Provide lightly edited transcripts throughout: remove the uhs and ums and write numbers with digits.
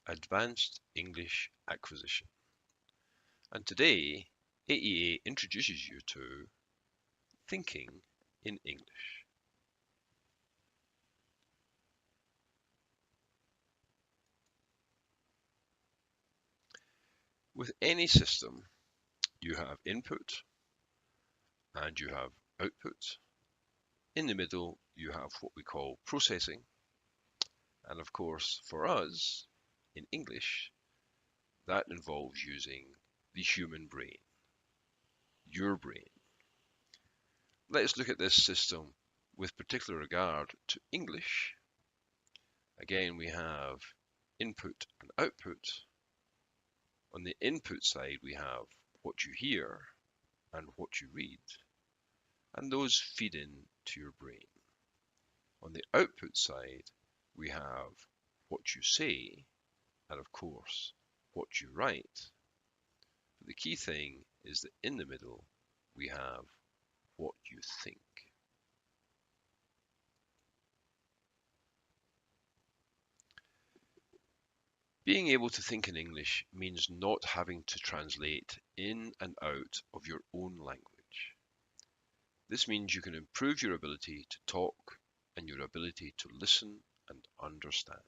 Advanced English Acquisition. And today, AEA introduces you to thinking in English. With any system, you have input and you have output. In the middle, you have what we call processing. And of course, for us, in English, that involves using the human brain, your brain. Let's look at this system with particular regard to English. Again, we have input and output. On the input side, we have what you hear and what you read, and those feed into your brain. On the output side, we have what you say and, of course, what you write. But the key thing is that in the middle, we have what you think. Being able to think in English means not having to translate in and out of your own language. This means you can improve your ability to talk and your ability to listen and understand.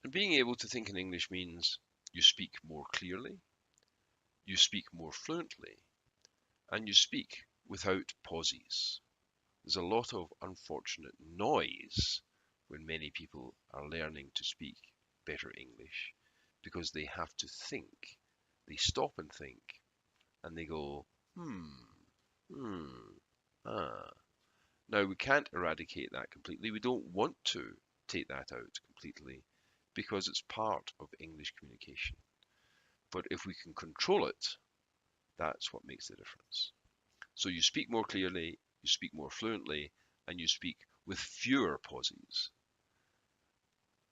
And being able to think in English means you speak more clearly, you speak more fluently, and you speak without pauses. There's a lot of unfortunate noise when many people are learning to speak better English because they have to think. They stop and think and they go, ah. Now, we can't eradicate that completely. We don't want to take that out completely because it's part of English communication. But if we can control it, that's what makes the difference. So you speak more clearly, you speak more fluently, and you speak with fewer pauses.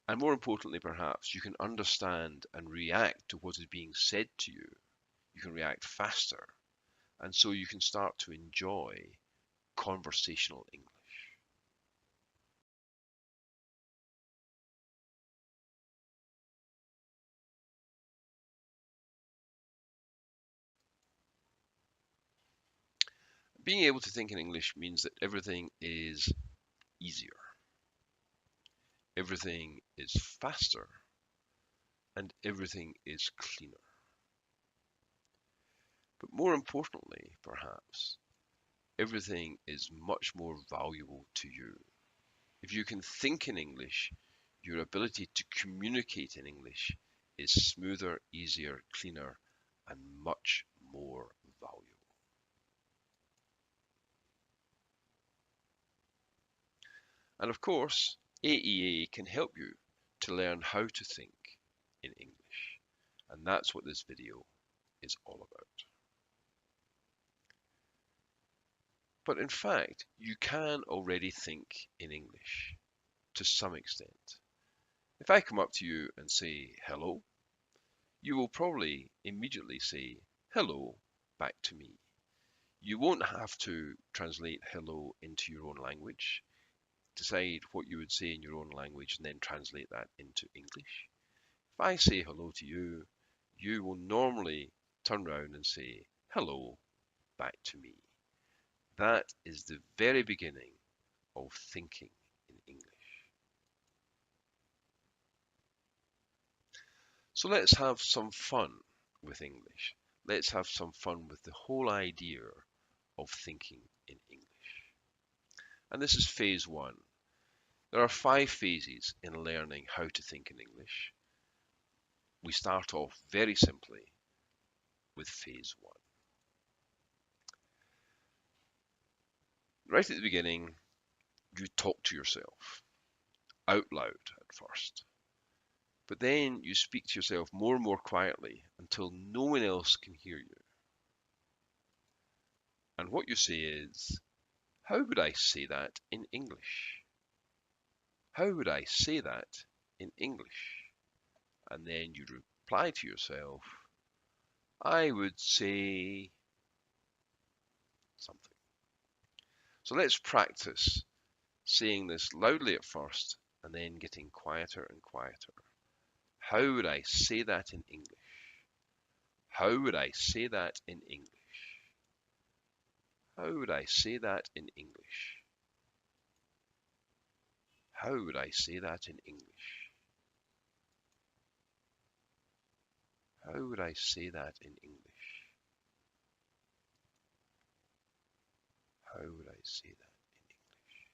And more importantly, perhaps, you can understand and react to what is being said to you. You can react faster. And so you can start to enjoy conversational English. Being able to think in English means that everything is easier, everything is faster, and everything is cleaner. But more importantly, perhaps, everything is much more valuable to you. If you can think in English, your ability to communicate in English is smoother, easier, cleaner, and much more valuable. And of course, AEA can help you to learn how to think in English. And that's what this video is all about. But in fact, you can already think in English to some extent. If I come up to you and say hello, you will probably immediately say hello back to me. You won't have to translate hello into your own language, decide what you would say in your own language and then translate that into English. If I say hello to you, you will normally turn around and say hello back to me. That is the very beginning of thinking in English. So let's have some fun with English. Let's have some fun with the whole idea of thinking in English. And this is phase one. There are 5 phases in learning how to think in English. We start off very simply with phase 1. Right at the beginning, you talk to yourself out loud at first. But then you speak to yourself more and more quietly until no one else can hear you. And what you say is, how would I say that in English? How would I say that in English? And then you reply to yourself, I would say something. So let's practice saying this loudly at first and then getting quieter and quieter. How would I say that in English? How would I say that in English? How would I say that in English? How would I say that in English? How would I say that in English? How would I say that in English?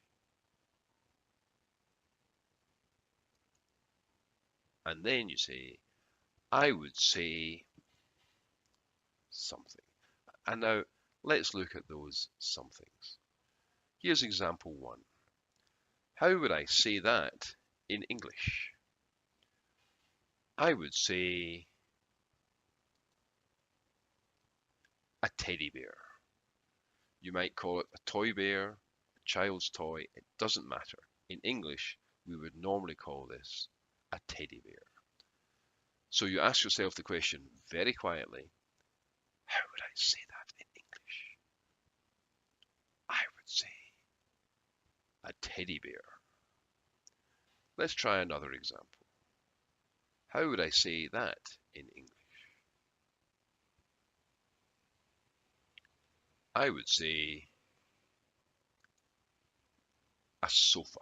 And then you say, I would say something. And now let's look at those somethings. Here's example 1. How would I say that in English? I would say a teddy bear. You might call it a toy bear, a child's toy, it doesn't matter. In English, we would normally call this a teddy bear. So you ask yourself the question very quietly, how would I say that in English? I would say a teddy bear. Let's try another example. How would I say that in English? I would say a sofa.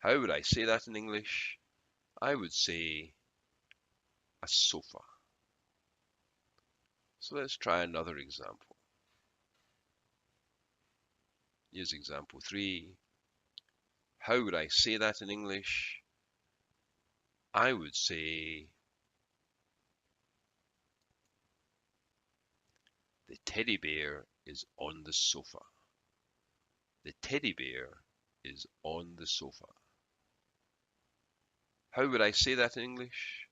How would I say that in English? I would say a sofa. So let's try another example. Here's example 3. How would I say that in English? I would say the teddy bear is on the sofa. The teddy bear is on the sofa. How would I say that in English?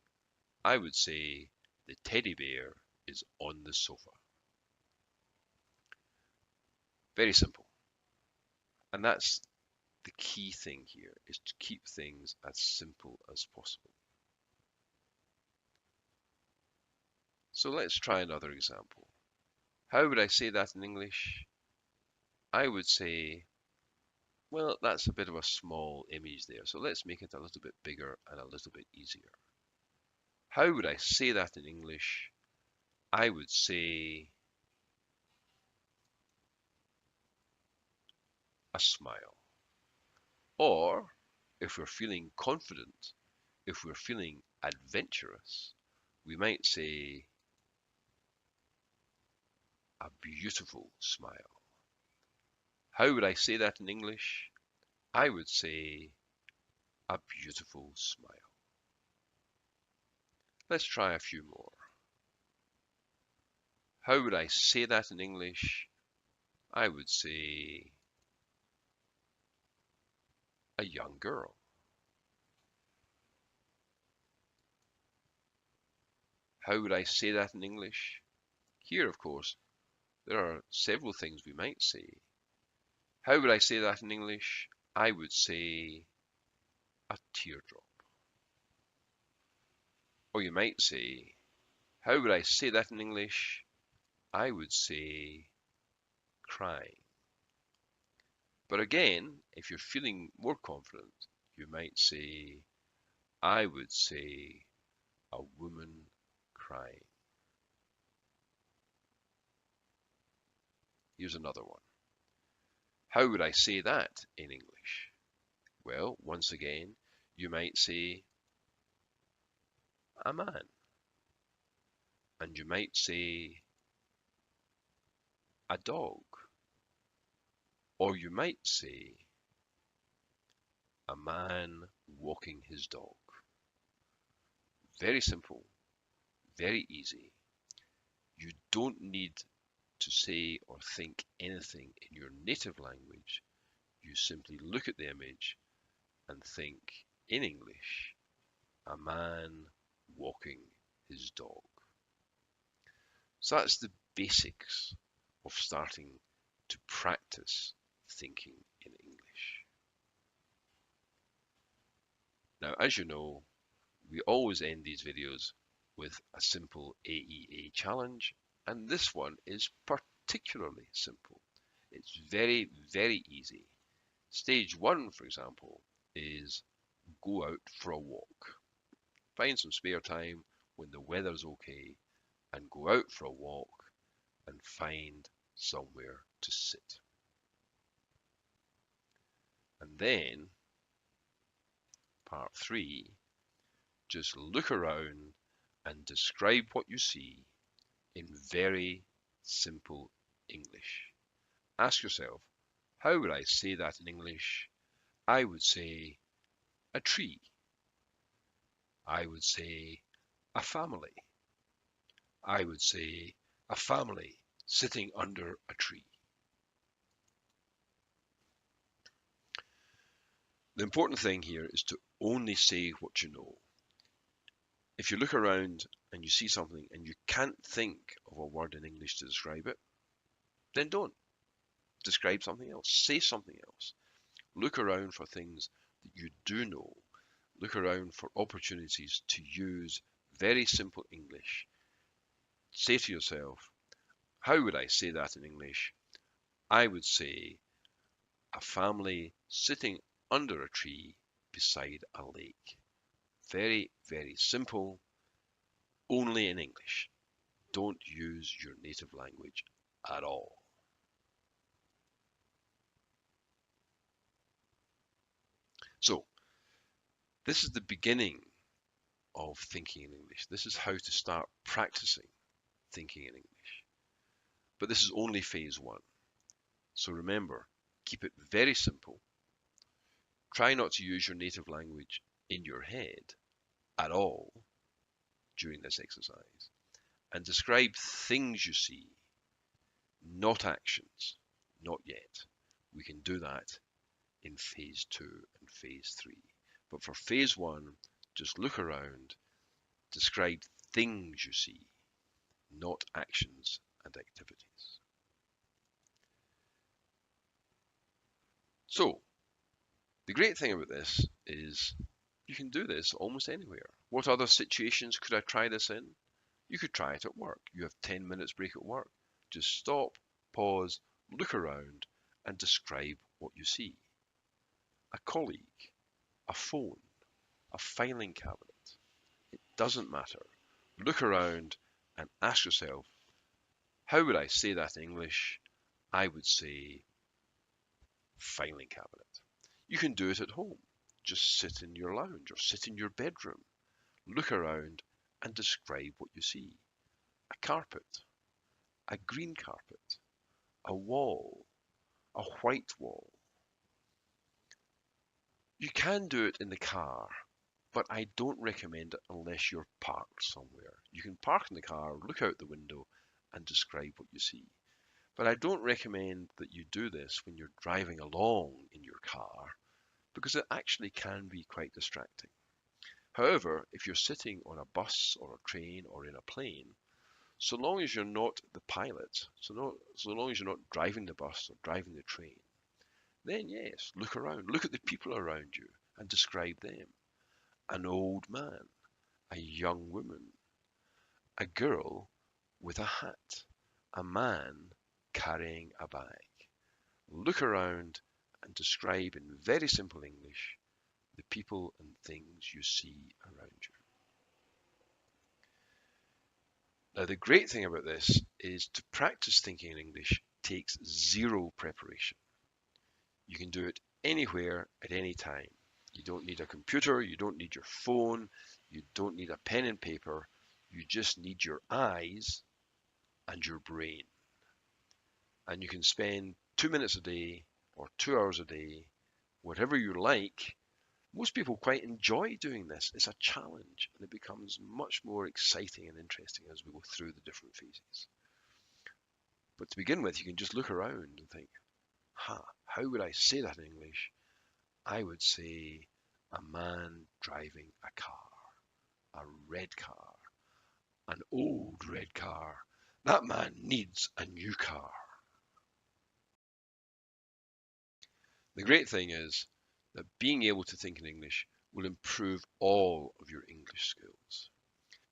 I would say the teddy bear is on the sofa. Very simple. And that's the key thing here, is to keep things as simple as possible. So let's try another example. How would I say that in English? I would say, well, that's a bit of a small image there, so let's make it a little bit bigger and a little bit easier. How would I say that in English? I would say a smile. Or, if we're feeling confident, if we're feeling adventurous, we might say a beautiful smile. How would I say that in English? I would say a beautiful smile. Let's try a few more. How would I say that in English? I would say a young girl. How would I say that in English? Here, of course, there are several things we might say. How would I say that in English? I would say a teardrop. Or you might say, how would I say that in English? I would say crying. But again, if you're feeling more confident, you might say, I would say a woman crying. Here's another one. How would I say that in English? Well, once again, you might say a man. And you might say a dog. Or you might say a man walking his dog. Very simple, very easy. You don't need to say or think anything in your native language. You simply look at the image and think in English, a man walking his dog. So that's the basics of starting to practice thinking in English. Now, as you know, we always end these videos with a simple AEA challenge, and this one is particularly simple. It's very, very easy. Stage 1, for example, is go out for a walk. Find some spare time when the weather's okay and go out for a walk and find somewhere to sit. And then, part 3, just look around and describe what you see in very simple English. Ask yourself, how would I say that in English? I would say a tree. I would say a family. I would say a family sitting under a tree. The important thing here is to only say what you know. If you look around and you see something and you can't think of a word in English to describe it, then don't. Describe something else. Say something else. Look around for things that you do know. Look around for opportunities to use very simple English. Say to yourself, how would I say that in English? I would say a family sitting under a tree beside a lake. Very, very simple, only in English. Don't use your native language at all. So, this is the beginning of thinking in English. This is how to start practicing thinking in English. But this is only phase 1. So remember, keep it very simple. Try not to use your native language in your head at all during this exercise. And describe things you see, not actions, not yet. We can do that in phase 2 and phase 3. But for phase 1, just look around, describe things you see, not actions and activities. So, the great thing about this is you can do this almost anywhere. What other situations could I try this in? You could try it at work. You have 10 minutes break at work. Just stop, pause, look around, and describe what you see. A colleague, a phone, a filing cabinet. It doesn't matter. Look around and ask yourself, how would I say that in English? I would say filing cabinet. You can do it at home. Just sit in your lounge or sit in your bedroom. Look around and describe what you see. A carpet, a green carpet, a wall, a white wall. You can do it in the car, but I don't recommend it unless you're parked somewhere. You can park in the car, look out the window, and describe what you see. But I don't recommend that you do this when you're driving along in your car, because it actually can be quite distracting. However, if you're sitting on a bus or a train or in a plane, so long as you're not the pilot, so long as you're not driving the bus or driving the train, then yes, look around, look at the people around you and describe them. An old man, a young woman, a girl with a hat, a man carrying a bag. Look around and describe in very simple English the people and things you see around you. Now, the great thing about this is to practice thinking in English takes zero preparation. You can do it anywhere at any time. You don't need a computer, you don't need your phone, you don't need a pen and paper. You just need your eyes and your brain. And you can spend 2 minutes a day or 2 hours a day, whatever you like. Most people quite enjoy doing this. It's a challenge and it becomes much more exciting and interesting as we go through the different phases. But to begin with, you can just look around and think, how would I say that in English? I would say a man driving a car, a red car, an old red car. That man needs a new car. The great thing is that being able to think in English will improve all of your English skills.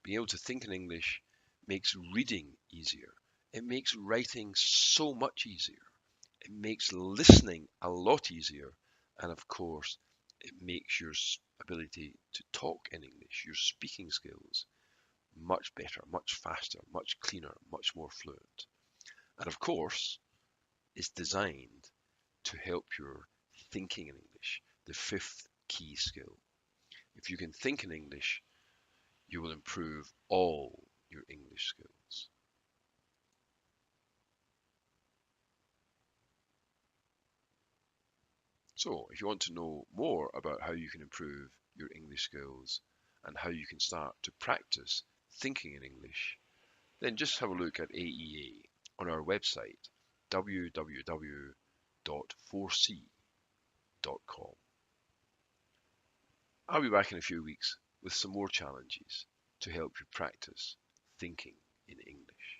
Being able to think in English makes reading easier. It makes writing so much easier. It makes listening a lot easier. And of course, it makes your ability to talk in English, your speaking skills, much better, much faster, much cleaner, much more fluent. And of course, it's designed to help your thinking in English, the fifth key skill. If you can think in English, you will improve all your English skills. So, if you want to know more about how you can improve your English skills and how you can start to practice thinking in English, then just have a look at AEA on our website, www.4c.com. I'll be back in a few weeks with some more challenges to help you practice thinking in English.